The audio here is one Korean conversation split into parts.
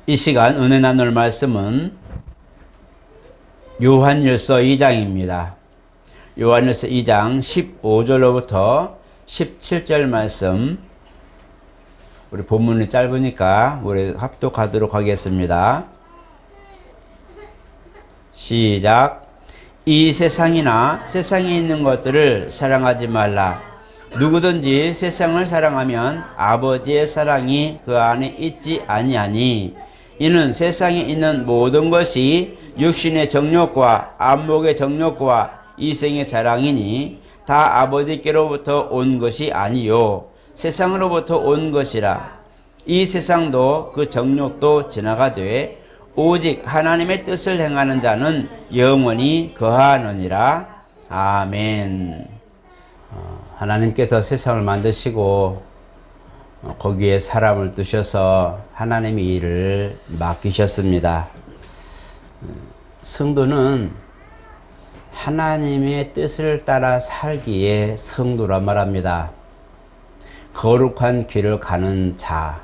이 시간 은혜 나눌 말씀은 요한일서 2장입니다. 요한일서 2장 15절로부터 17절 말씀, 우리 본문이 짧으니까 우리 합독하도록 하겠습니다. 시작. 이 세상이나 세상에 있는 것들을 사랑하지 말라. 누구든지 세상을 사랑하면 아버지의 사랑이 그 안에 있지 아니하니, 이는 세상에 있는 모든 것이 육신의 정욕과 안목의 정욕과 이생의 자랑이니 다 아버지께로부터 온 것이 아니요 세상으로부터 온 것이라. 이 세상도 그 정욕도 지나가되 오직 하나님의 뜻을 행하는 자는 영원히 거하느니라. 아멘. 하나님께서 세상을 만드시고 거기에 사람을 두셔서 하나님의 일을 맡기셨습니다. 성도는 하나님의 뜻을 따라 살기에 성도라 말합니다. 거룩한 길을 가는 자,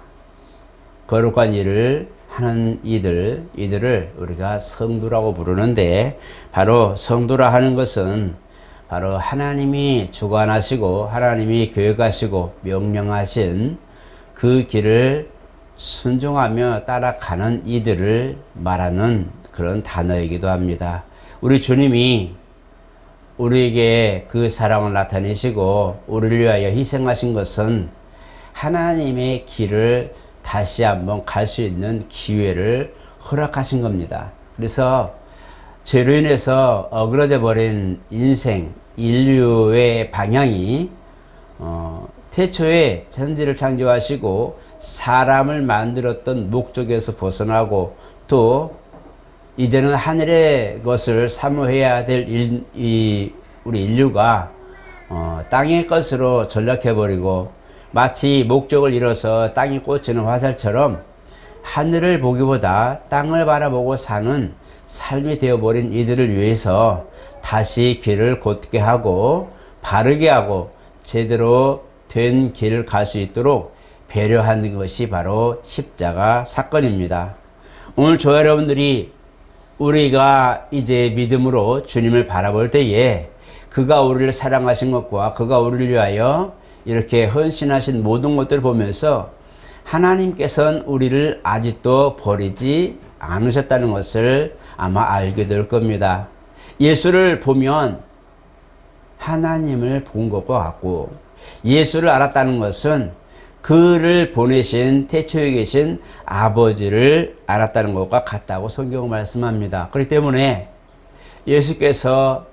거룩한 일을 하는 이들을 우리가 성도라고 부르는데, 바로 성도라 하는 것은 바로 하나님이 주관하시고 하나님이 계획하시고 명령하신 그 길을 순종하며 따라가는 이들을 말하는 그런 단어이기도 합니다. 우리 주님이 우리에게 그 사랑을 나타내시고 우리를 위하여 희생하신 것은 하나님의 길을 다시 한번 갈 수 있는 기회를 허락하신 겁니다. 그래서 죄로 인해서 어그러져 버린 인류의 방향이 태초에 천지를 창조하시고 사람을 만들었던 목적에서 벗어나고, 또 이제는 하늘의 것을 사모해야 될 우리 인류가 땅의 것으로 전락해버리고, 마치 목적을 잃어서 땅이 꽂히는 화살처럼 하늘을 보기보다 땅을 바라보고 사는 삶이 되어버린 이들을 위해서 다시 길을 곧게 하고 바르게 하고 제대로 된 길을 갈 수 있도록 배려하는 것이 바로 십자가 사건입니다. 오늘 저와 여러분들이 우리가 이제 믿음으로 주님을 바라볼 때에 그가 우리를 사랑하신 것과 그가 우리를 위하여 이렇게 헌신하신 모든 것들을 보면서 하나님께서는 우리를 아직도 버리지 않으셨다는 것을 아마 알게 될 겁니다. 예수를 보면 하나님을 본 것과 같고, 예수를 알았다는 것은 그를 보내신 태초에 계신 아버지를 알았다는 것과 같다고 성경은 말씀합니다. 그렇기 때문에 예수께서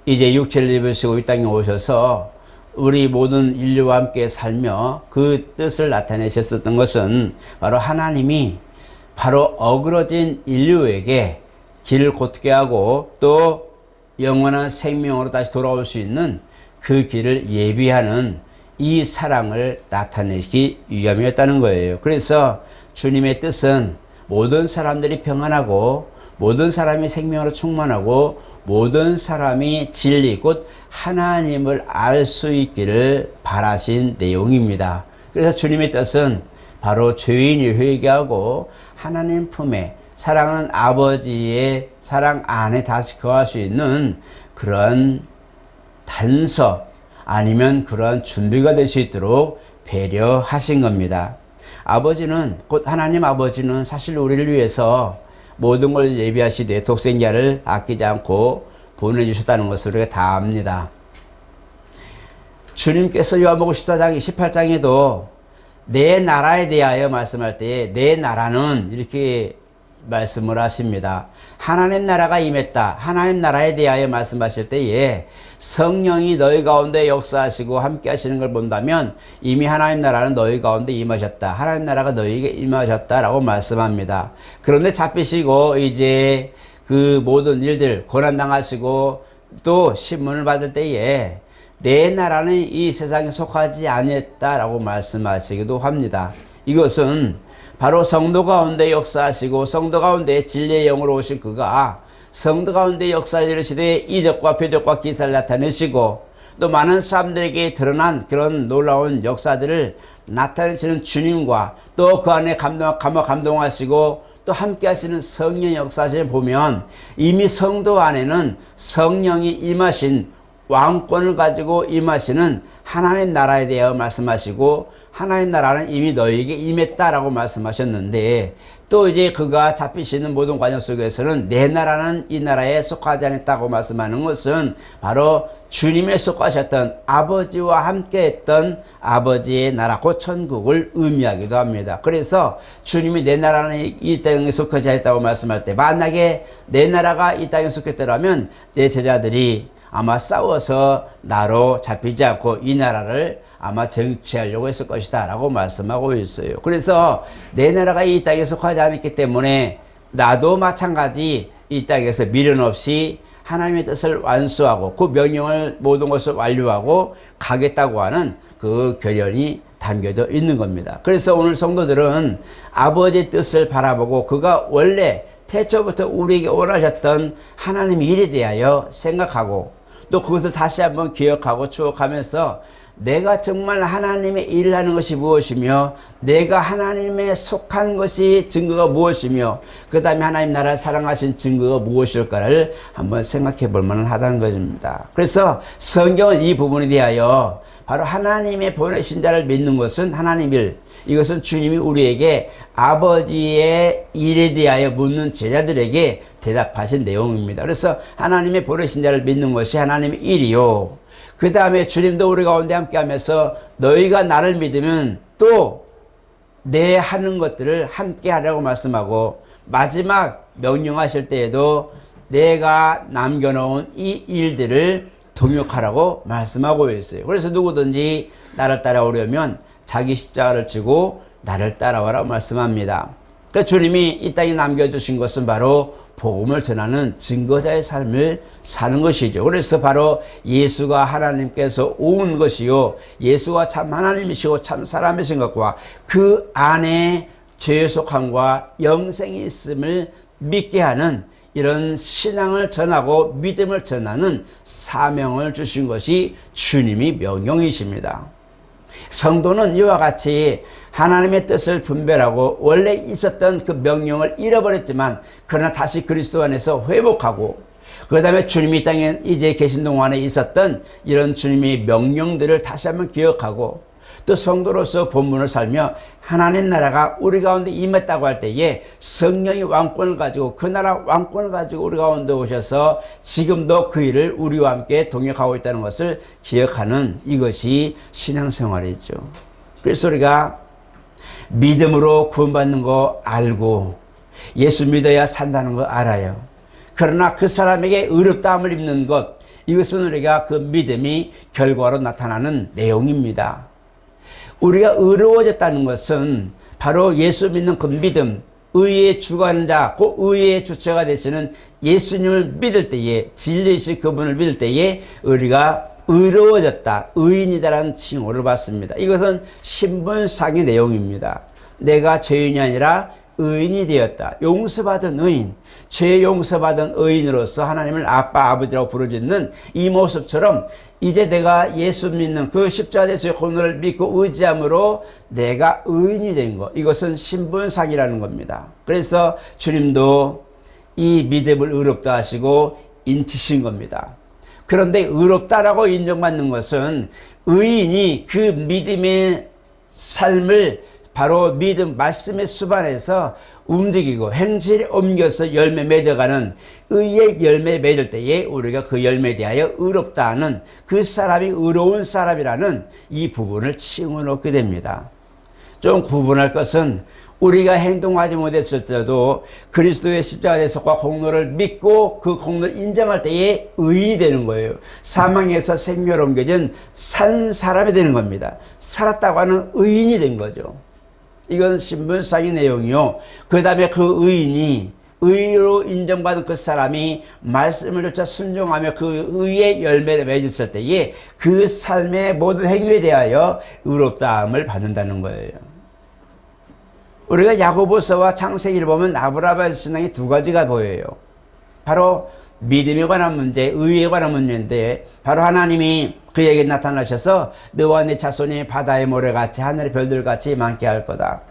이제 육체를 입으시고 이 땅에 오셔서 우리 모든 인류와 함께 살며 그 뜻을 나타내셨었던 것은 바로 하나님이 바로 어그러진 인류에게 길을 곧게 하고 또 영원한 생명으로 다시 돌아올 수 있는 그 길을 예비하는 이 사랑을 나타내기 위함이었다는 거예요. 그래서 주님의 뜻은 모든 사람들이 평안하고 모든 사람이 생명으로 충만하고 모든 사람이 진리 곧 하나님을 알 수 있기를 바라신 내용입니다. 그래서 주님의 뜻은 바로 죄인이 회개하고 하나님 품에 사랑하는 아버지의 사랑 안에 다시 거할 수 있는 그런 단서 아니면 그런 준비가 될 수 있도록 배려하신 겁니다. 아버지는, 곧 하나님 아버지는 사실 우리를 위해서 모든 걸 예비하시되 독생자를 아끼지 않고 보내주셨다는 것을 우리가 다 압니다. 주님께서 요한복음 14장 18장에도 내 나라에 대하여 말씀할 때 내 나라는 이렇게 말씀을 하십니다. 하나님 나라가 임했다. 하나님 나라에 대하여 말씀하실 때에 성령이 너희 가운데 역사하시고 함께 하시는 걸 본다면 이미 하나님 나라는 너희 가운데 임하셨다. 하나님 나라가 너희에게 임하셨다라고 말씀합니다. 그런데 잡히시고 이제 그 모든 일들 고난당하시고 또 신문을 받을 때에 내 나라는 이 세상에 속하지 않았다라고 말씀하시기도 합니다. 이것은 바로 성도 가운데 역사하시고 성도 가운데 진리의 영으로 오신 그가 성도 가운데 역사를 이루시되 이적과 표적과 기사를 나타내시고 또 많은 사람들에게 드러난 그런 놀라운 역사들을 나타내시는 주님과 또 그 안에 감동하시고 또 함께 하시는 성령 역사를 보면 이미 성도 안에는 성령이 임하신 왕권을 가지고 임하시는 하나님 나라에 대하여 말씀하시고 하나님 나라는 이미 너희에게 임했다라고 말씀하셨는데 또 이제 그가 잡히시는 모든 과정 속에서는 내 나라는 이 나라에 속하지 않았다고 말씀하는 것은 바로 주님에 속하셨던 아버지와 함께 했던 아버지의 나라 곧 천국을 의미하기도 합니다. 그래서 주님이 내 나라는 이 땅에 속하지 않았다고 말씀할 때 만약에 내 나라가 이 땅에 속했더라면 내 제자들이 아마 싸워서 나로 잡히지 않고 이 나라를 아마 쟁취하려고 했을 것이다 라고 말씀하고 있어요. 그래서 내 나라가 이 땅에 속하지 않았기 때문에 나도 마찬가지 이 땅에서 미련 없이 하나님의 뜻을 완수하고 그 명령을 모든 것을 완료하고 가겠다고 하는 그 결연이 담겨져 있는 겁니다. 그래서 오늘 성도들은 아버지의 뜻을 바라보고 그가 원래 태초부터 우리에게 원하셨던 하나님의 일에 대하여 생각하고 또 그것을 다시 한번 기억하고 추억하면서 내가 정말 하나님의 일을 하는 것이 무엇이며 내가 하나님에 속한 것이 증거가 무엇이며 그 다음에 하나님 나라를 사랑하신 증거가 무엇일까를 한번 생각해 볼 만하다는 것입니다. 그래서 성경은 이 부분에 대하여 바로 하나님의 보내신 자를 믿는 것은 하나님 일, 이것은 주님이 우리에게 아버지의 일에 대하여 묻는 제자들에게 대답하신 내용입니다. 그래서 하나님의 보내신 자를 믿는 것이 하나님의 일이요. 그 다음에 주님도 우리 가운데 함께 하면서 너희가 나를 믿으면 또 내 하는 것들을 함께 하라고 말씀하고 마지막 명령하실 때에도 내가 남겨놓은 이 일들을 동역하라고 말씀하고 있어요. 그래서 누구든지 나를 따라오려면 자기 십자가를 지고 나를 따라와라 말씀합니다. 그러니까 주님이 이 땅에 남겨주신 것은 바로 복음을 전하는 증거자의 삶을 사는 것이죠. 그래서 바로 예수가 하나님께서 온 것이요 예수가 참 하나님이시고 참 사람이신 것과 그 안에 죄의 속함과 영생이 있음을 믿게 하는 이런 신앙을 전하고 믿음을 전하는 사명을 주신 것이 주님이 명령이십니다. 성도는 이와 같이 하나님의 뜻을 분별하고 원래 있었던 그 명령을 잃어버렸지만 그러나 다시 그리스도 안에서 회복하고 그 다음에 주님이 이 땅에 이제 계신 동안에 있었던 이런 주님의 명령들을 다시 한번 기억하고 또 성도로서 본분을 살며 하나님 나라가 우리 가운데 임했다고 할 때에 성령이 왕권을 가지고 그 나라 왕권을 가지고 우리 가운데 오셔서 지금도 그 일을 우리와 함께 동역하고 있다는 것을 기억하는 이것이 신앙생활이죠. 그래서 우리가 믿음으로 구원받는 거 알고 예수 믿어야 산다는 거 알아요. 그러나 그 사람에게 의롭다함을 입는 것, 이것은 우리가 그 믿음이 결과로 나타나는 내용입니다. 우리가 의로워졌다는 것은 바로 예수 믿는 그 믿음, 의의 주관자, 그 의의 주체가 되시는 예수님을 믿을 때에, 진리이신 그분을 믿을 때에 우리가 의로워졌다, 의인이다라는 칭호를 받습니다. 이것은 신분상의 내용입니다. 내가 죄인이 아니라 의인이 되었다. 용서받은 의인, 죄 용서받은 의인으로서 하나님을 아빠, 아버지라고 부르짖는 이 모습처럼 이제 내가 예수 믿는 그 십자가 예수의 공로를 믿고 의지함으로 내가 의인이 된 것, 이것은 신분상이라는 겁니다. 그래서 주님도 이 믿음을 의롭다 하시고 인치신 겁니다. 그런데 의롭다라고 인정받는 것은 의인이 그 믿음의 삶을 바로 믿음 말씀의 수반에서 움직이고 행실에 옮겨서 열매 맺어가는 의의 열매 맺을 때에 우리가 그 열매에 대하여 의롭다 하는 그 사람이 의로운 사람이라는 이 부분을 칭을 얻게 됩니다. 좀 구분할 것은 우리가 행동하지 못했을 때도 그리스도의 십자가의 대속과 공로를 믿고 그 공로를 인정할 때에 의인이 되는 거예요. 사망에서 생명으로 옮겨진 산 사람이 되는 겁니다. 살았다고 하는 의인이 된 거죠. 이건 신분상의 내용이요. 그 다음에 그 의인이 의로 인정받은 그 사람이 말씀을 쫓아 순종하며 그 의의 열매를 맺었을 때에 그 삶의 모든 행위에 대하여 의롭다함을 받는다는 거예요. 우리가 야고보서와 창세기를 보면 아브라함의 신앙이 두 가지가 보여요. 바로 믿음에 관한 문제, 의에 관한 문제인데 바로 하나님이 그에게 나타나셔서 너와 네 자손이 바다의 모래같이 하늘의 별들같이 많게 할 거다.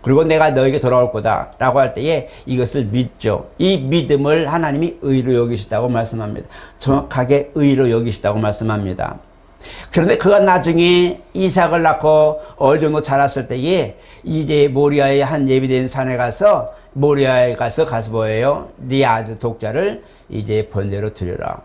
그리고 내가 너에게 돌아올 거다 라고 할 때에 이것을 믿죠. 이 믿음을 하나님이 의로 여기시다고 말씀합니다. 정확하게 의로 여기시다고 말씀합니다. 그런데 그가 나중에 이삭을 낳고 어느 정도 자랐을 때에 이제 모리아의 한 예비된 산에 가서 모리아에 가서 뭐예요? 네 아들 독자를 이제 번제로 드려라.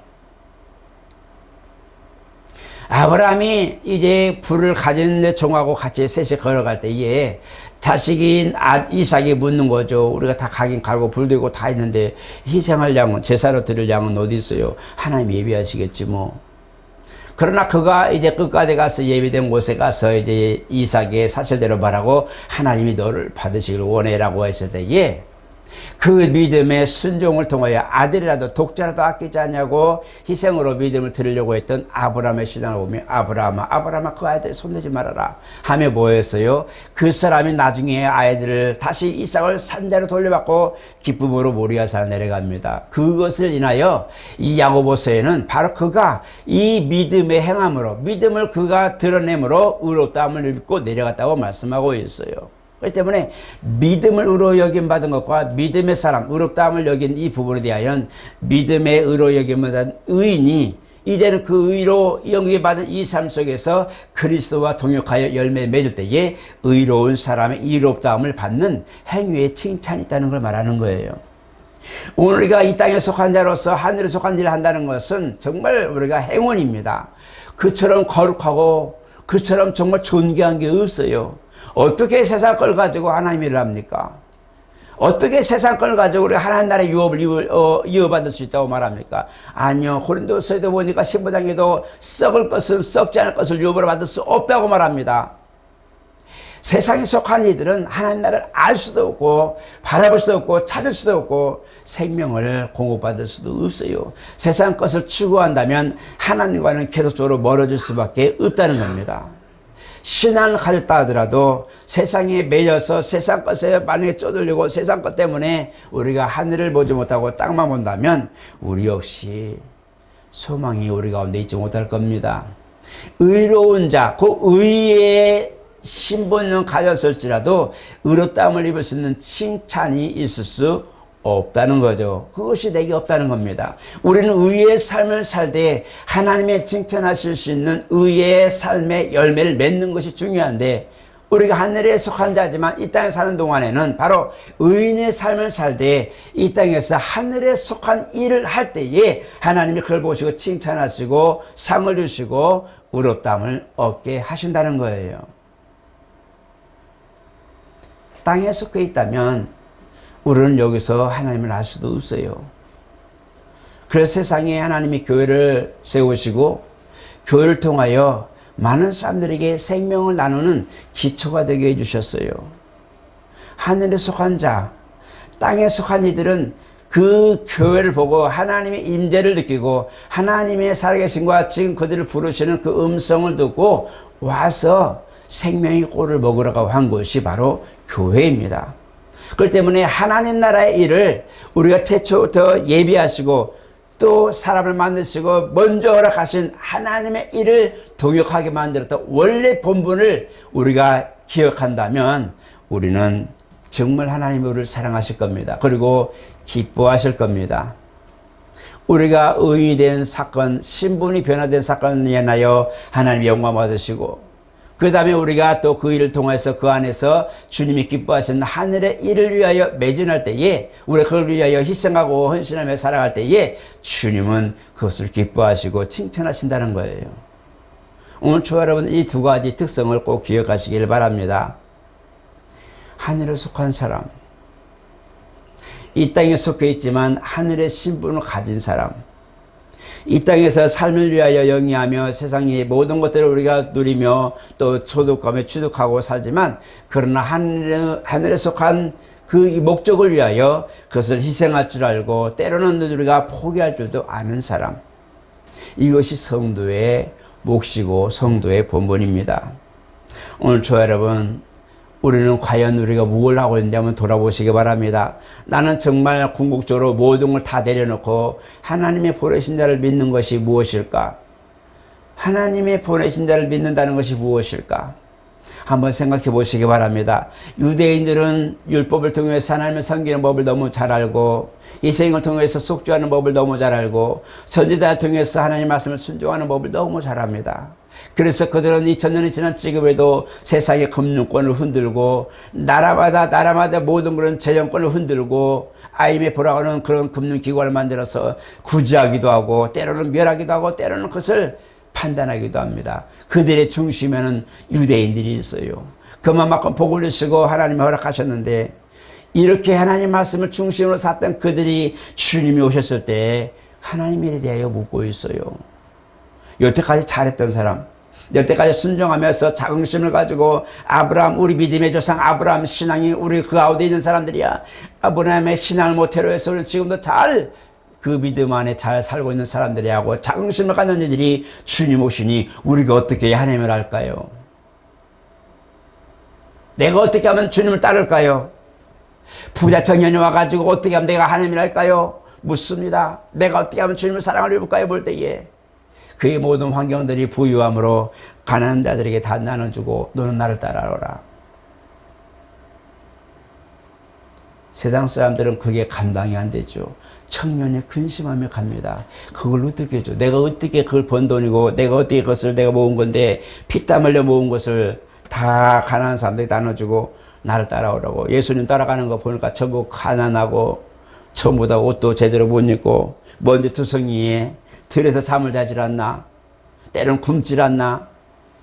아브라함이 이제 불을 가진 종하고 같이 셋이 걸어갈 때에 자식인 이삭이 묻는 거죠. 우리가 다 가긴 갈고 불 들고 다 있는데 희생할 양은, 제사로 드릴 양은 어디 있어요? 하나님 예비하시겠지 뭐. 그러나 그가 이제 끝까지 가서 예비된 곳에 가서 이제 이삭의 사실대로 말하고 하나님이 너를 받으시길 원해라고 했을 때에 그 믿음의 순종을 통하여 아들이라도 독자라도 아끼지 않냐고 희생으로 믿음을 드리려고 했던 아브라함의 신앙을 보면 아브라함아 그 아이들 손대지 말아라 하며 뭐였어요? 그 사람이 나중에 아이들을 다시 이삭을 산자로 돌려받고 기쁨으로 모리아산에 내려갑니다. 그것을 인하여 이 야고보서에는 바로 그가 이 믿음의 행함으로 믿음을 그가 드러냄으로 의롭다함을 입고 내려갔다고 말씀하고 있어요. 그렇기 때문에 믿음을 의로 여김받은 것과 믿음의 사람, 의롭다함을 여긴 이 부분에 대하여는 믿음의 의로 여김받은 의인이 이제는 그 의로 영접받은 이 삶 속에서 그리스도와 동역하여 열매 맺을 때에 의로운 사람의 의롭다함을 받는 행위에 칭찬이 있다는 걸 말하는 거예요. 오늘 우리가 이 땅에 속한 자로서 하늘에 속한 일을 한다는 것은 정말 우리가 행운입니다. 그처럼 거룩하고 그처럼 정말 존귀한 게 없어요. 어떻게 세상 걸 가지고 하나님 일을 합니까? 어떻게 세상 걸 가지고 우리 하나님 나라의 유업을 이어받을 수 있다고 말합니까? 아니요. 고린도서에도 보니까 15장에도 썩을 것은 썩지 않을 것을 유업으로 받을 수 없다고 말합니다. 세상에 속한 이들은 하나님 나라를 알 수도 없고 바라볼 수도 없고 찾을 수도 없고 생명을 공급받을 수도 없어요. 세상 것을 추구한다면 하나님과는 계속적으로 멀어질 수밖에 없다는 겁니다. 신앙을 가졌다 하더라도 세상에 매여서 세상 것에 만약에 쪼들리고 세상 것 때문에 우리가 하늘을 보지 못하고 땅만 본다면 우리 역시 소망이 우리 가운데 있지 못할 겁니다. 의로운 자, 그 의의 신분을 가졌을지라도 의롭다함을 입을 수 있는 칭찬이 있을 수 없다는 거죠. 그것이 내게 없다는 겁니다. 우리는 의의 삶을 살 때 하나님의 칭찬하실 수 있는 의의 삶의 열매를 맺는 것이 중요한데 우리가 하늘에 속한 자지만 이 땅에 사는 동안에는 바로 의인의 삶을 살 때 이 땅에서 하늘에 속한 일을 할 때에 하나님이 그걸 보시고 칭찬하시고 상을 주시고 의롭다함을 얻게 하신다는 거예요. 땅에 속해 있다면 우리는 여기서 하나님을 알 수도 없어요. 그래서 세상에 하나님이 교회를 세우시고 교회를 통하여 많은 사람들에게 생명을 나누는 기초가 되게 해주셨어요. 하늘에 속한 자, 땅에 속한 이들은 그 교회를 보고 하나님의 임재를 느끼고 하나님의 살아계심과 지금 그들을 부르시는 그 음성을 듣고 와서 생명의 꼴을 먹으라고 한 것이 바로 교회입니다. 그렇기 때문에 하나님 나라의 일을 우리가 태초부터 예비하시고 또 사람을 만드시고 먼저 허락하신 하나님의 일을 동역하게 만들었던 원래 본분을 우리가 기억한다면 우리는 정말 하나님이 우리를 사랑하실 겁니다. 그리고 기뻐하실 겁니다. 우리가 의인이 된 사건, 신분이 변화된 사건에 인하여 하나님의 영광 받으시고 그 다음에 우리가 또 그 일을 통해서 그 안에서 주님이 기뻐하시는 하늘의 일을 위하여 매진할 때에 우리가 그걸 위하여 희생하고 헌신하며 살아갈 때에 주님은 그것을 기뻐하시고 칭찬하신다는 거예요. 오늘 주 여러분 이 두 가지 특성을 꼭 기억하시길 바랍니다. 하늘에 속한 사람, 이 땅에 속해 있지만 하늘의 신분을 가진 사람, 이 땅에서 삶을 위하여 영위하며 세상의 모든 것들을 우리가 누리며 또 소득하며 취득하고 살지만 그러나 하늘에 속한 그 목적을 위하여 그것을 희생할 줄 알고 때로는 우리가 포기할 줄도 아는 사람, 이것이 성도의 몫이고 성도의 본분입니다. 오늘 저 여러분 우리는 과연 우리가 뭘 하고 있는지 한번 돌아보시기 바랍니다. 나는 정말 궁극적으로 모든 걸 다 내려놓고 하나님의 보내신 자를 믿는 것이 무엇일까? 하나님의 보내신 자를 믿는다는 것이 무엇일까? 한번 생각해 보시기 바랍니다. 유대인들은 율법을 통해서 하나님을 섬기는 법을 너무 잘 알고 이생을 통해서 속죄하는 법을 너무 잘 알고 선지자를 통해서 하나님의 말씀을 순종하는 법을 너무 잘 압니다. 그래서 그들은 2000년이 지난 지금에도 세상의 금융권을 흔들고 나라마다 모든 그런 재정권을 흔들고 IMF라고 하는 그런 금융기관을 만들어서 구제하기도 하고 때로는 멸하기도 하고 때로는 그것을 판단하기도 합니다. 그들의 중심에는 유대인들이 있어요. 그만큼 복을 주시고 하나님이 허락하셨는데 이렇게 하나님 말씀을 중심으로 샀던 그들이 주님이 오셨을 때 하나님에 대하여 묻고 있어요. 여태까지 잘했던 사람, 여태까지 순종하면서 자긍심을 가지고 아브라함, 우리 믿음의 조상 아브라함 신앙이 우리 그 가운데 있는 사람들이야. 아브라함의 신앙을 모태로 해서 우리 지금도 잘 그 믿음 안에 잘 살고 있는 사람들이 하고 자긍심을 갖는 이들이 주님 오시니 우리가 어떻게 하나님을 알까요? 내가 어떻게 하면 주님을 따를까요? 부자 청년이 와가지고 어떻게 하면 내가 하나님을 알까요? 묻습니다. 내가 어떻게 하면 주님을 사랑을 입을까요? 볼 때에 그의 모든 환경들이 부유함으로 가난한 자들에게 다 나눠주고 너는 나를 따라오라. 세상 사람들은 그게 감당이 안 되죠. 청년이 근심하며 갑니다. 그걸 어떻게 해줘? 내가 어떻게 그걸 번 돈이고 내가 어떻게 그것을 내가 모은 건데 피땀 흘려 모은 것을 다 가난한 사람들이 나눠주고 나를 따라오라고. 예수님 따라가는 거 보니까 전부 가난하고 전부 다 옷도 제대로 못 입고 먼지 투성이에 들에서 잠을 자질 않나, 때로는 굶질 않나,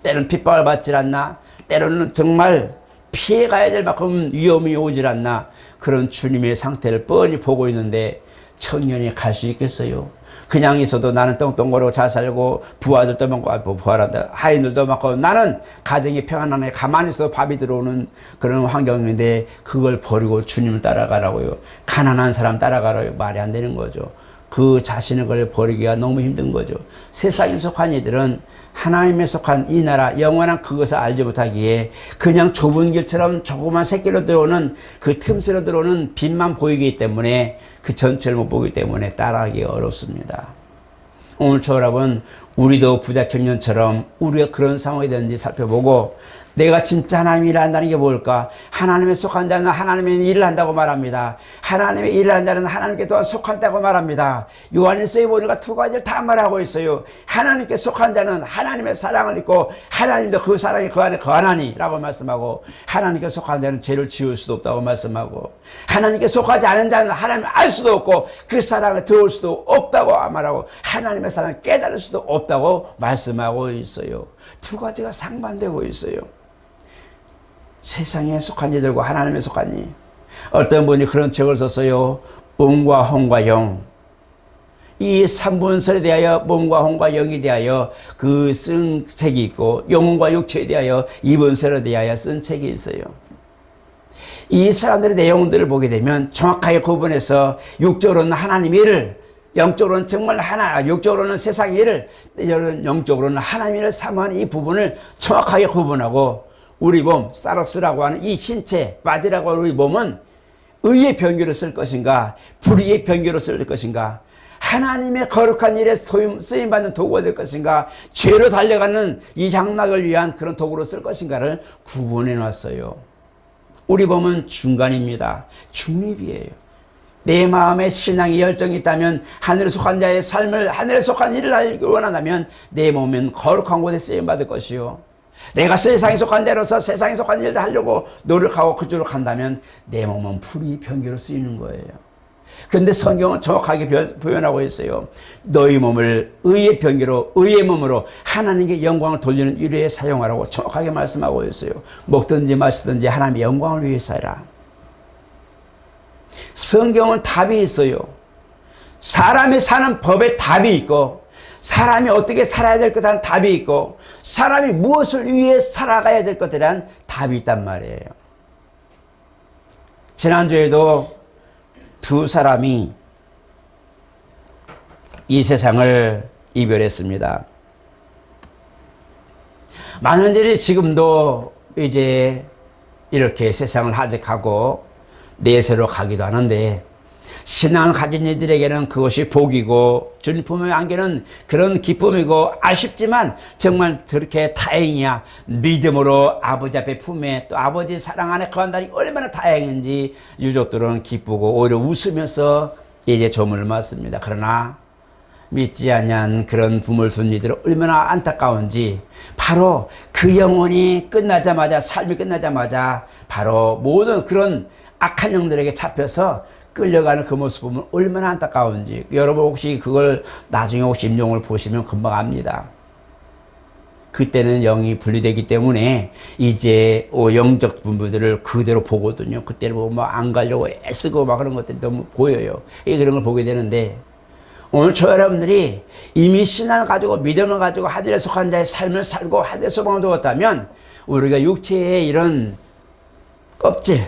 때로는 핍박을 받질 않나, 때로는 정말 피해가야 될 만큼 위험이 오질 않나, 그런 주님의 상태를 뻔히 보고 있는데 청년이 갈 수 있겠어요? 그냥 있어도 나는 똥똥거리고 잘 살고 부하들도 많고 부하란다 하인들도 많고 나는 가정이 평안하네 가만히 있어도 밥이 들어오는 그런 환경인데 그걸 버리고 주님을 따라가라고요. 가난한 사람 따라가라고요. 말이 안 되는 거죠. 그 자신의 걸 버리기가 너무 힘든 거죠. 세상에 속한 이들은 하나님에 속한 이 나라 영원한 그것을 알지 못하기에 그냥 좁은 길처럼 조그만 새끼로 들어오는 그 틈새로 들어오는 빛만 보이기 때문에 그 전체를 못 보기 때문에 따라가기가 어렵습니다. 오늘 여러분 우리도 부자 청년처럼 우리가 그런 상황이 되는지 살펴보고 내가 진짜 하나님의 일을 한다는 게 뭘까? 하나님에 속한 자는 하나님의 일을 한다고 말합니다. 하나님의 일을 한 자는 하나님께 또한 속한다고 말합니다. 요한일서에 보니까 두 가지를 다 말하고 있어요. 하나님께 속한 자는 하나님의 사랑을 입고 하나님도 그 사랑이 그 안에 거하나니 라고 말씀하고 하나님께 속한 자는 죄를 지을 수도 없다고 말씀하고 하나님께 속하지 않은 자는 하나님을 알 수도 없고 그 사랑을 들어올 수도 없다고 말하고 하나님의 사랑을 깨달을 수도 없다고 말씀하고 있어요. 두 가지가 상반되고 있어요. 세상에 속한 이들과 하나님에 속한 이. 어떤 분이 그런 책을 썼어요. 음과 혼과 영. 이 3분설에 대하여 몸과 혼과 영에 대하여 그 쓴 책이 있고 영혼과 육체에 대하여 2분설에 대하여 쓴 책이 있어요. 이 사람들의 내용들을 보게 되면 정확하게 구분해서 육적으로는 하나님의 일을 영적으로는 정말 육적으로는 세상의 일을 영적으로는 하나님의 일을 사모하는 이 부분을 정확하게 구분하고 우리 몸, 사로스라고 하는 이 신체, 바디라고 하는 우리 몸은 의의 병기로 쓸 것인가, 불의의 병기로 쓸 것인가, 하나님의 거룩한 일에 쓰임받는 도구가 될 것인가, 죄로 달려가는 이 향락을 위한 그런 도구로 쓸 것인가를 구분해 놨어요. 우리 몸은 중간입니다. 중립이에요. 내 마음에 신앙의 열정이 있다면 하늘에 속한 자의 삶을 하늘에 속한 일을 하기 원한다면 내 몸은 거룩한 곳에 쓰임받을 것이요. 내가 세상에 속한 대로서 세상에 속한 일을 하려고 노력하고 그쪽으로 간다면 내 몸은 불의 병기로 쓰이는 거예요. 그런데 성경은 정확하게 표현하고 있어요. 너희 몸을 의의 병기로 의의 몸으로 하나님께 영광을 돌리는 일에 사용하라고 정확하게 말씀하고 있어요. 먹든지 마시든지 하나님의 영광을 위해서 해라. 성경은 답이 있어요. 사람이 사는 법에 답이 있고 사람이 어떻게 살아야 될 것에 대한 답이 있고 사람이 무엇을 위해 살아가야 될 것에 대한 답이 있단 말이에요. 지난주에도 두 사람이 이 세상을 이별했습니다. 많은 일이 지금도 이제 이렇게 세상을 하직하고 내세로 가기도 하는데, 신앙을 가진 이들에게는 그것이 복이고 주님 품에 안기는 그런 기쁨이고, 아쉽지만 정말 그렇게 다행이야. 믿음으로 아버지 앞에 품에 또 아버지 사랑 안에 거한다니 얼마나 다행인지 유족들은 기쁘고 오히려 웃으면서 이제 조문을 맞습니다. 그러나 믿지 않는 그런 부모를 둔 이들은 얼마나 안타까운지, 바로 그 영혼이 끝나자마자, 삶이 끝나자마자 바로 모든 그런 악한 영들에게 잡혀서 끌려가는 그 모습 보면 얼마나 안타까운지, 여러분 혹시 그걸 나중에 혹시 임종을 보시면 금방 압니다. 그때는 영이 분리되기 때문에 이제 영적 분부들을 그대로 보거든요. 그때는 보면 막 안 가려고 애쓰고 막 그런 것들이 너무 보여요. 그런 걸 보게 되는데, 오늘 저 여러분들이 이미 신앙을 가지고 믿음을 가지고 하늘에 속한 자의 삶을 살고 하늘에 소망을 두었다면, 우리가 육체의 이런 껍질,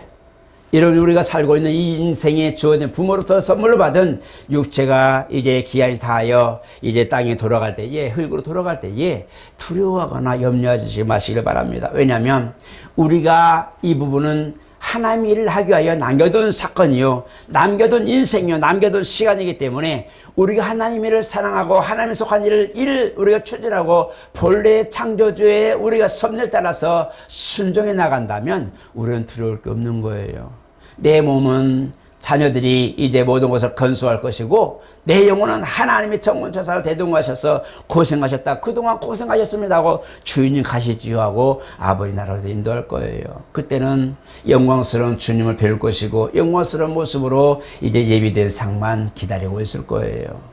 이런 우리가 살고 있는 이 인생에 주어진 부모로부터 선물로 받은 육체가 이제 기한이 다하여 이제 땅에 돌아갈 때에, 흙으로 돌아갈 때에 두려워하거나 염려하지 마시길 바랍니다. 왜냐하면 우리가 이 부분은 하나님 일을 하기 위하여 남겨둔 사건이요, 남겨둔 인생이요, 남겨둔 시간이기 때문에 우리가 하나님 일을 사랑하고 하나님에 속한 일을 우리가 추진하고 본래 창조주의 우리가 섭리를 따라서 순종해 나간다면 우리는 두려울 게 없는 거예요. 내 몸은 자녀들이 이제 모든 것을 건수할 것이고, 내 영혼은 하나님의 정문천사를 대동하셔서 고생하셨다, 그동안 고생하셨습니다 하고 주인님 가시지요 하고 아버지 나라로 인도할 거예요. 그때는 영광스러운 주님을 배울 것이고, 영광스러운 모습으로 이제 예비된 상만 기다리고 있을 거예요.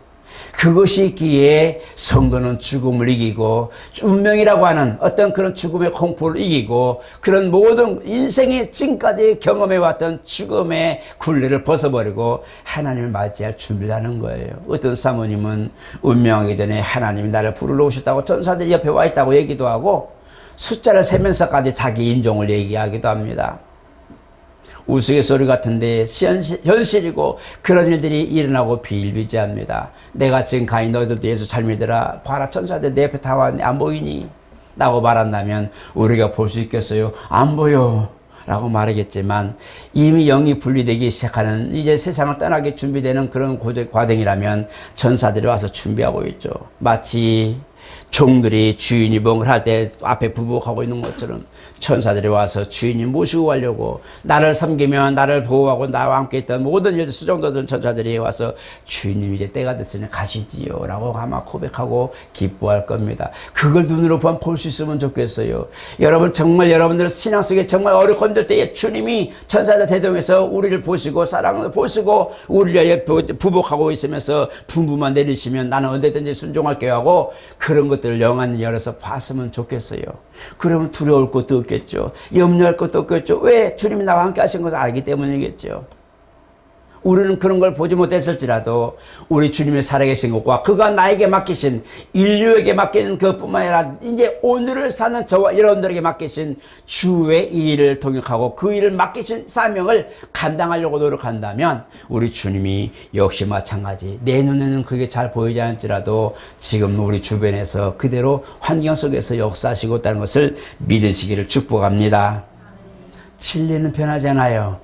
그것이 있기에 성도는 죽음을 이기고, 운명이라고 하는 어떤 그런 죽음의 공포를 이기고, 그런 모든 인생의 지금까지 경험해왔던 죽음의 굴레를 벗어버리고 하나님을 맞이할 준비를 하는 거예요. 어떤 사모님은 운명하기 전에 하나님이 나를 부르러 오셨다고 전사들이 옆에 와 있다고 얘기도 하고, 숫자를 세면서까지 자기 임종을 얘기하기도 합니다. 우스갯소리 같은데 현실이고, 그런 일들이 일어나고 비일비재합니다. 내가 지금 가니 너희들도 예수 잘 믿으라, 봐라 천사들 내 옆에 다 왔네, 안 보이니? 라고 말한다면 우리가 볼 수 있겠어요? 안 보여 라고 말하겠지만, 이미 영이 분리되기 시작하는, 이제 세상을 떠나기 준비되는 그런 과정이라면 천사들이 와서 준비하고 있죠. 마치 종들이 주인이 뭔가를 할 때 앞에 부복하고 있는 것처럼 천사들이 와서 주인이 모시고 가려고, 나를 섬기면 나를 보호하고 나와 함께 있던 모든 일들 수종도들 천사들이 와서 주인님 이제 때가 됐으니 가시지요 라고 아마 고백하고 기뻐할 겁니다. 그걸 눈으로 볼 수 있으면 좋겠어요. 여러분, 정말 여러분들 신앙 속에 정말 어렵고 힘들 때에 주님이 천사들 대동해서 우리를 보시고 사랑을 보시고 우리를 위해 부복하고 있으면서 분부만 내리시면 나는 언제든지 순종할게요 하고, 그런 것들을 영안을 열어서 봤으면 좋겠어요. 그러면 두려울 것도 없겠죠. 염려할 것도 없겠죠. 왜? 주님이 나와 함께 하신 것을 알기 때문이겠죠. 우리는 그런 걸 보지 못했을지라도 우리 주님의 살아계신 것과 그가 나에게 맡기신, 인류에게 맡기는 그뿐만 아니라 이제 오늘을 사는 저와 여러분들에게 맡기신 주의 이 일을 동역하고 그 일을 맡기신 사명을 감당하려고 노력한다면 우리 주님이 역시 마찬가지, 내 눈에는 그게 잘 보이지 않을지라도 지금 우리 주변에서 그대로 환경 속에서 역사하시고 있다는 것을 믿으시기를 축복합니다. 진리는 변하잖아요.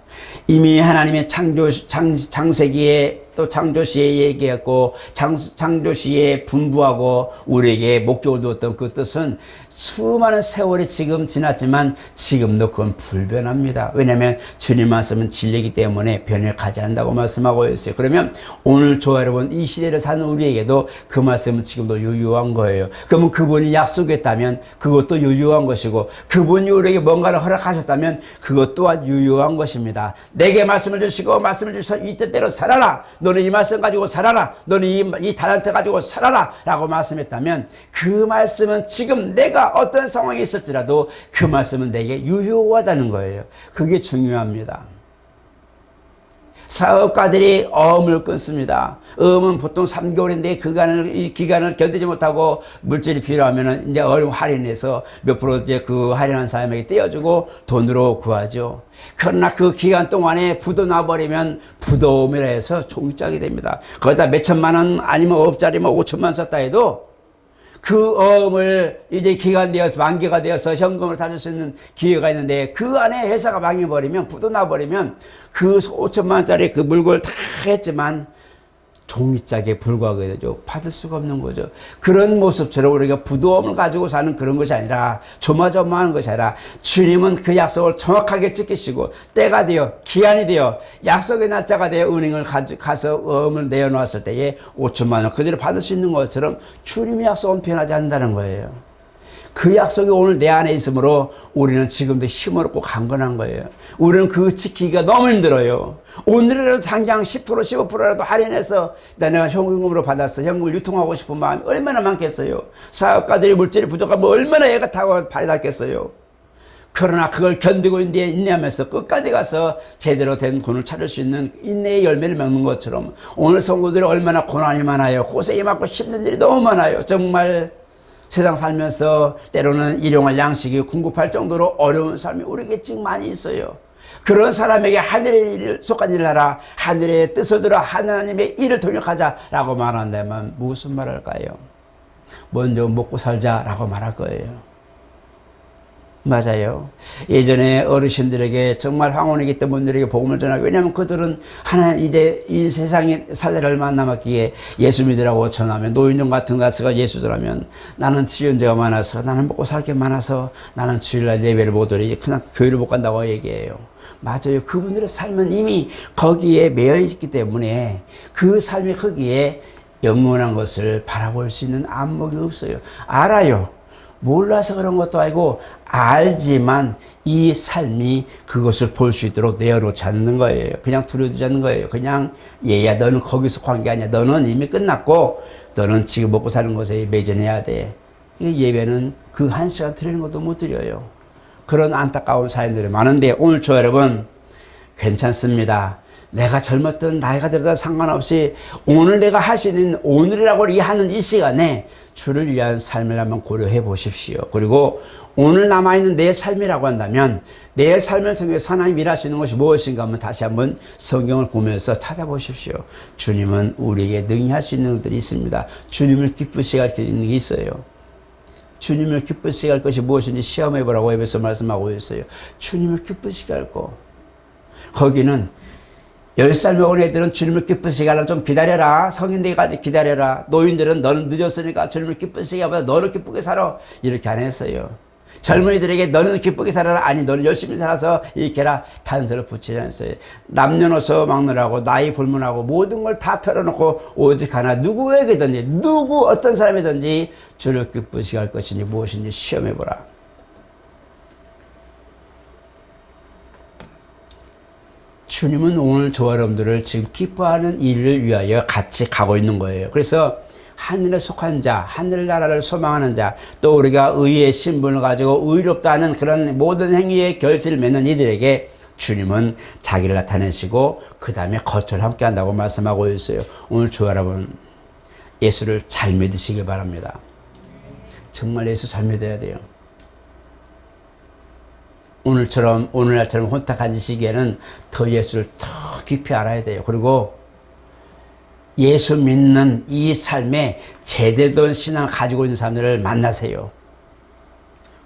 이미 하나님의 창세기에 또 창조시에 얘기했고, 창조시에 분부하고 우리에게 목적을 두었던 그 뜻은 수많은 세월이 지금 지났지만 지금도 그건 불변합니다. 왜냐하면 주님 말씀은 진리이기 때문에 변해가지 않는다고 말씀하고 있어요. 그러면 오늘 저와 여러분 이 시대를 사는 우리에게도 그 말씀은 지금도 유효한 거예요. 그러면 그분이 약속했다면 그것도 유효한 것이고, 그분이 우리에게 뭔가를 허락하셨다면 그것 또한 유효한 것입니다. 내게 말씀을 주시고 말씀을 주셔서 이 뜻대로 살아라, 너는 이 말씀 가지고 살아라, 너는 이 달란트 가지고 살아라 라고 말씀했다면 그 말씀은 지금 내가 어떤 상황이 있을지라도 그 말씀은 내게 유효하다는 거예요. 그게 중요합니다. 사업가들이 어음을 끊습니다. 어음은 보통 3개월인데 이 기간을 견디지 못하고 물질이 필요하면 이제 어음 할인해서 몇 프로 이제 그 할인한 사람에게 떼어주고 돈으로 구하죠. 그러나 그 기간 동안에 부도 나버리면 부도음이라 해서 종짝이 됩니다. 거기다 몇 천만 원 아니면 업자리 5천만 썼다 해도 그 어음을 이제 기간되어서 만기가 되어서 현금을 찾을 수 있는 기회가 있는데 그 안에 회사가 망해버리면 부도 나버리면 그 5천만 원짜리 그 물건을 다 했지만 종이짝에 불과하게 되죠. 받을 수가 없는 거죠. 그런 모습처럼 우리가 부도움을 가지고 사는 그런 것이 아니라 조마조마한 것이 아니라 주님은 그 약속을 정확하게 지키시고 때가 되어 기한이 되어 약속의 날짜가 되어 은행을 가서 어음을 내어놓았을 때에 5천만 원 그대로 받을 수 있는 것처럼 주님의 약속은 변하지 않는다는 거예요. 그 약속이 오늘 내 안에 있으므로 우리는 지금도 힘을 얻고 강건한 거예요. 우리는 그 지키기가 너무 힘들어요. 오늘이라도 당장 10% 15%라도 할인해서 내가 현금으로 받았어. 현금을 유통하고 싶은 마음이 얼마나 많겠어요. 사업가들이 물질이 부족하면 얼마나 애가 타고 발이 닳겠어요. 그러나 그걸 견디고 인내하면서 끝까지 가서 제대로 된 돈을 찾을 수 있는 인내의 열매를 맺는 것처럼 오늘 성도들이 얼마나 고난이 많아요. 고생이 많고 힘든 일이 너무 많아요. 정말 세상 살면서 때로는 일용할 양식이 궁급할 정도로 어려운 삶이 우리에게 지금 많이 있어요. 그런 사람에게 하늘의 일을 속한 일을 하라. 하늘의 뜻을 들어 하나님의 일을 동역하자라고 말한다면 무슨 말을 할까요? 먼저 먹고 살자라고 말할 거예요. 맞아요. 예전에 어르신들에게 정말 황혼에 계셨던 분들에게 복음을 전하고 왜냐하면 그들은 하나 이제 이 세상에 살 날 얼마 안 남았기에 예수 믿으라고 전하면 노인정 같은 가서가 예수 전하면 나는 지연제가 많아서 나는 먹고 살 게 많아서 나는 주일날 예배를 못 드리지 그냥 교회를 못 간다고 얘기해요. 맞아요. 그분들의 삶은 이미 거기에 매여 있기 때문에 그 삶의 크기에 영원한 것을 바라볼 수 있는 안목이 없어요. 알아요. 몰라서 그런 것도 아니고 알지만 이 삶이 그것을 볼 수 있도록 내어놓지 않는 거예요. 그냥 두려워두지 않는 거예요. 그냥 얘야 너는 거기서 관계 아니야. 너는 이미 끝났고 너는 지금 먹고 사는 것에 매진해야 돼. 예배는 그 한 시간 드리는 것도 못 드려요. 그런 안타까운 사연들이 많은데 오늘 저 여러분 괜찮습니다. 내가 젊었든 나이가 들어도 상관없이 오늘 내가 할 수 있는 오늘이라고 하는 이 시간에 주를 위한 삶을 한번 고려해 보십시오. 그리고 오늘 남아있는 내 삶이라고 한다면 내 삶을 통해서 하나님 일하시는 것이 무엇인가 하면 다시 한번 성경을 보면서 찾아보십시오. 주님은 우리에게 능히 할 수 있는 것들이 있습니다. 주님을 기쁘시게 할 수 있는 게 있어요. 주님을 기쁘시게 할 것이 무엇인지 시험해 보라고 에베소 말씀하고 있어요. 주님을 기쁘시게 할 거. 거기는 10살 먹은 애들은 주님을 기쁘시게 하려면 좀 기다려라. 성인 되기까지 기다려라. 노인들은 너는 늦었으니까 주님을 기쁘시게 하보다 너를 기쁘게 살아. 이렇게 안 했어요. 젊은이들에게 너는 기쁘게 살아라. 아니 너는 열심히 살아서 이렇게 해라. 단서를 붙이지 않았어요. 남녀노소 막론하고 나이 불문하고 모든 걸 다 털어놓고 오직 하나 누구에게든지 누구 어떤 사람이든지 주를 기쁘시게 할 것이니 무엇인지 시험해보라. 주님은 오늘 저와 여러분들을 지금 기뻐하는 일을 위하여 같이 가고 있는 거예요. 그래서 하늘에 속한 자, 하늘나라를 소망하는 자, 또 우리가 의의 신분을 가지고 의롭다는 그런 모든 행위의 결실을 맺는 이들에게 주님은 자기를 나타내시고 그 다음에 거처를 함께 한다고 말씀하고 있어요. 오늘 저와 여러분 예수를 잘 믿으시기 바랍니다. 정말 예수 잘 믿어야 돼요. 오늘날처럼 혼탁한 시기에는 더 예수를 더 깊이 알아야 돼요. 그리고 예수 믿는 이 삶에 제대로 된 신앙을 가지고 있는 사람들을 만나세요.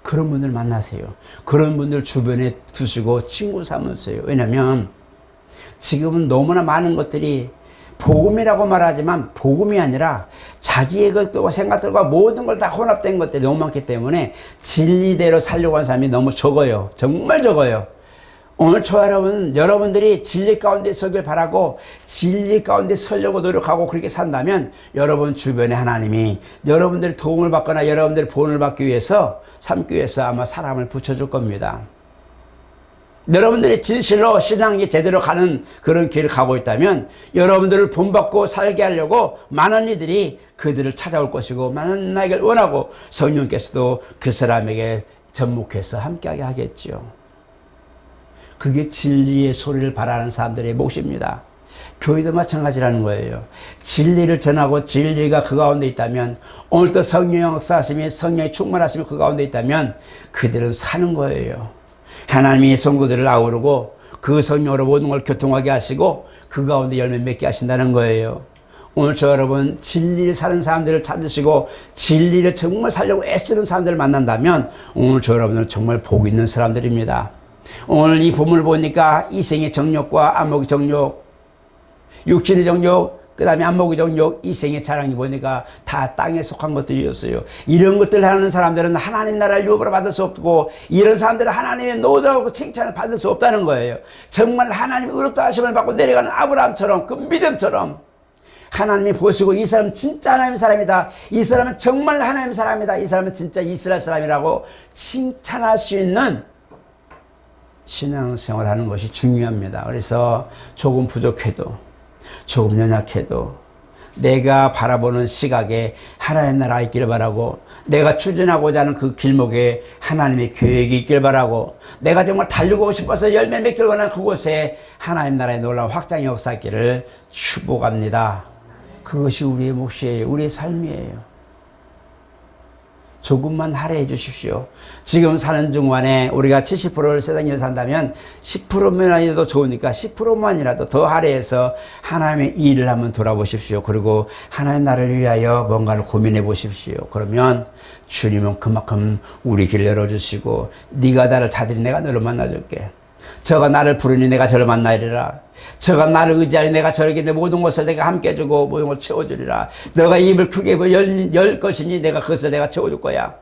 그런 분들 만나세요. 그런 분들 주변에 두시고 친구 삼으세요. 왜냐면 지금은 너무나 많은 것들이 복음이라고 말하지만 복음이 아니라 자기의 것과 생각들과 모든 걸 다 혼합된 것들이 너무 많기 때문에 진리대로 살려고 하는 사람이 너무 적어요. 정말 적어요. 오늘 여러분들이 진리 가운데 서길 바라고 진리 가운데 서려고 노력하고 그렇게 산다면 여러분 주변에 하나님이 여러분들의 도움을 받거나 여러분들의 본을 받기 위해서 삼기 위해서 아마 사람을 붙여줄 겁니다. 여러분들이 진실로 신앙이 제대로 가는 그런 길을 가고 있다면 여러분들을 본받고 살게 하려고 많은 이들이 그들을 찾아올 것이고 만나길 원하고 성령께서도 그 사람에게 접목해서 함께하게 하겠죠. 그게 진리의 소리를 바라는 사람들의 몫입니다. 교회도 마찬가지라는 거예요. 진리를 전하고 진리가 그 가운데 있다면 오늘도 성령의 역사하심이 성령의 충만하심이 그 가운데 있다면 그들은 사는 거예요. 하나님이 성도들을 아우르고 그 성령으로 모든 걸 교통하게 하시고 그 가운데 열매 맺게 하신다는 거예요. 오늘 저 여러분 진리를 사는 사람들을 찾으시고 진리를 정말 살려고 애쓰는 사람들을 만난다면 오늘 저 여러분은 정말 복 있는 사람들입니다. 오늘 이 본문을 보니까 이생의 정욕과 안목의 정욕, 육신의 정욕, 그 다음에 안목의 정욕, 이생의 자랑이 보니까 다 땅에 속한 것들이었어요. 이런 것들 하는 사람들은 하나님 나라를 유업으로 받을 수 없고 이런 사람들은 하나님의 노력하고 칭찬을 받을 수 없다는 거예요. 정말 하나님 의롭다 하심을 받고 내려가는 아브라함처럼 그 믿음처럼 하나님이 보시고 이 사람은 진짜 하나님의 사람이다. 이 사람은 정말 하나님의 사람이다. 이 사람은 진짜 이스라엘 사람이라고 칭찬할 수 있는 신앙생활을 하는 것이 중요합니다. 그래서 조금 부족해도 조금 연약해도 내가 바라보는 시각에 하나님 나라가 있기를 바라고 내가 추진하고자 하는 그 길목에 하나님의 계획이 있기를 바라고 내가 정말 달리고 싶어서 열매 맺기를 원하는 그곳에 하나님 나라의 놀라운 확장의 역사 있기를 축복합니다. 그것이 우리의 몫이에요. 우리의 삶이에요. 조금만 할애해 주십시오. 지금 사는 중간에 우리가 70%를 세상에 산다면 10%만이라도 좋으니까 10%만이라도 더 할애해서 하나님의 일을 한번 돌아보십시오. 그리고 하나님 나라를 위하여 뭔가를 고민해 보십시오. 그러면 주님은 그만큼 우리 길 열어주시고 네가 나를 찾으니 내가 너를 만나줄게. 저가 나를 부르니 내가 저를 만나리라. 저가 나를 의지하니 내가 저에게 내 모든 것을 내가 함께 해주고 모든 것을 채워주리라. 너가 입을 크게 열 것이니 내가 그것을 내가 채워줄 거야.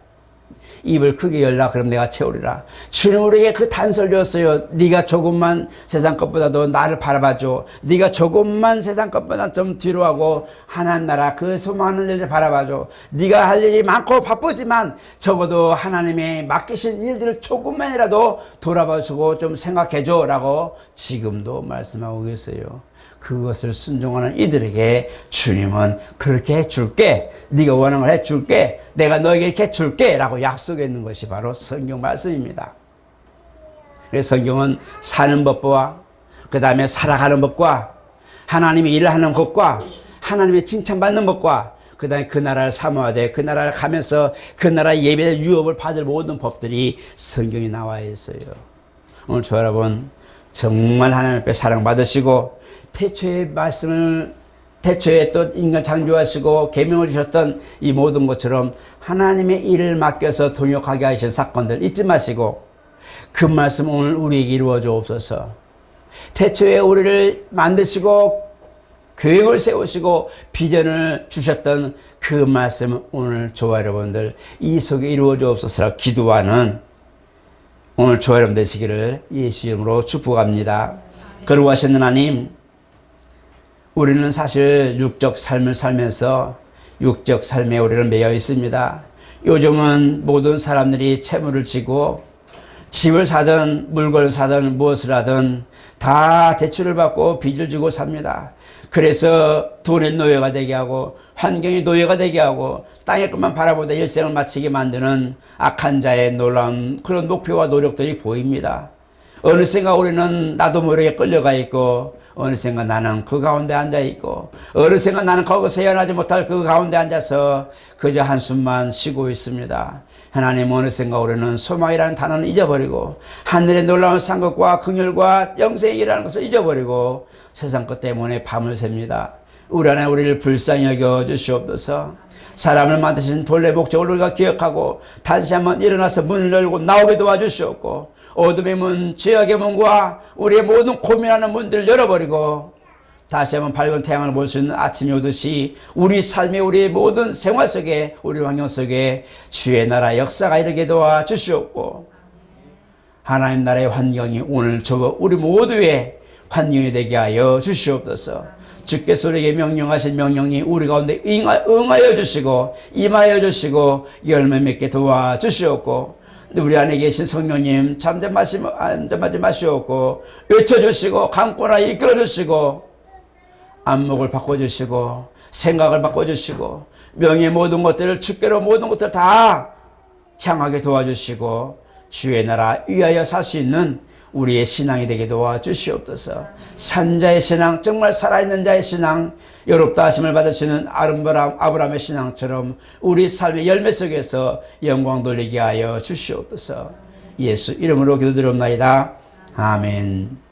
입을 크게 열라. 그럼 내가 채우리라. 주님 우리에게 그 단서를 줬어요. 네가 조금만 세상 것보다도 나를 바라봐줘. 네가 조금만 세상 것보다 좀 뒤로 하고 하나님 나라 그 소망하는 일을 바라봐줘. 네가 할 일이 많고 바쁘지만 적어도 하나님의 맡기신 일들을 조금만이라도 돌아봐주고 좀 생각해줘 라고 지금도 말씀하고 계세요. 그것을 순종하는 이들에게 주님은 그렇게 해줄게. 네가 원하는 걸 해줄게. 내가 너에게 이렇게 해줄게 라고 약속했는 것이 바로 성경 말씀입니다. 그래서 성경은 사는 법과 그 다음에 살아가는 법과 하나님의 일을 하는 것과 하나님의 칭찬받는 법과 그 다음에 그 나라를 사모하되 그 나라를 가면서 그 나라의 예배의 유업을 받을 모든 법들이 성경에 나와 있어요. 오늘 저 여러분 정말 하나님 앞에 사랑받으시고 태초의 말씀을 태초에 또 인간 창조하시고 계명을 주셨던 이 모든 것처럼 하나님의 일을 맡겨서 동역하게 하신 사건들 잊지 마시고 그 말씀 오늘 우리에게 이루어 주옵소서. 태초에 우리를 만드시고 계획을 세우시고 비전을 주셨던 그 말씀 오늘 저와 여러분들 이 속에 이루어 주옵소서라고 기도하는 오늘 저와 여러분 되시기를 예수 이름으로 축복합니다. 거룩하신 하나님, 우리는 사실 육적 삶을 살면서 육적 삶에 우리는 매여 있습니다. 요즘은 모든 사람들이 채무를 지고 집을 사든 물건을 사든 무엇을 하든 다 대출을 받고 빚을 지고 삽니다. 그래서 돈의 노예가 되게 하고 환경의 노예가 되게 하고 땅의 것만 바라보다 일생을 마치게 만드는 악한 자의 놀라운 그런 목표와 노력들이 보입니다. 어느샌가 우리는 나도 모르게 끌려가 있고 어느샌가 나는 그 가운데 앉아있고 어느샌가 나는 거기서 헤어나지 못할 그 가운데 앉아서 그저 한숨만 쉬고 있습니다. 하나님 어느샌가 우리는 소망이라는 단어는 잊어버리고 하늘의 놀라운 상급과 긍휼과 영생이라는 것을 잊어버리고 세상 것 때문에 밤을 셉니다. 우리 안에 우리를 불쌍히 여겨 주시옵소서. 사람을 만드신 본래 목적을 우리가 기억하고 다시 한번 일어나서 문을 열고 나오게 도와주시옵고 어둠의 문, 죄악의 문과 우리의 모든 고민하는 문들을 열어버리고 다시 한번 밝은 태양을 볼 수 있는 아침이 오듯이 우리 삶의 우리의 모든 생활 속에 우리 환경 속에 주의 나라 역사가 이르게 도와주시옵고 하나님 나라의 환경이 오늘 저거 우리 모두의 환경이 되게 하여 주시옵소서. 주께서 우리에게 명령하신 명령이 우리 가운데 응하여 주시고 임하여 주시고 열매 맺게 도와주시옵고 우리 안에 계신 성령님 잠잠하지 마시옵고 외쳐주시고 강권하여 이끌어주시고 안목을 바꿔주시고 생각을 바꿔주시고 명의 모든 것들을 주께로 모든 것들을 다 향하게 도와주시고 주의 나라 위하여 살 수 있는 우리의 신앙이 되게 도와주시옵소서. 산자의 신앙, 정말 살아있는 자의 신앙, 여롭다 하심을 받으시는 아브라함의 신앙처럼 우리 삶의 열매 속에서 영광 돌리게 하여 주시옵소서. 예수 이름으로 기도드리옵나이다. 아멘.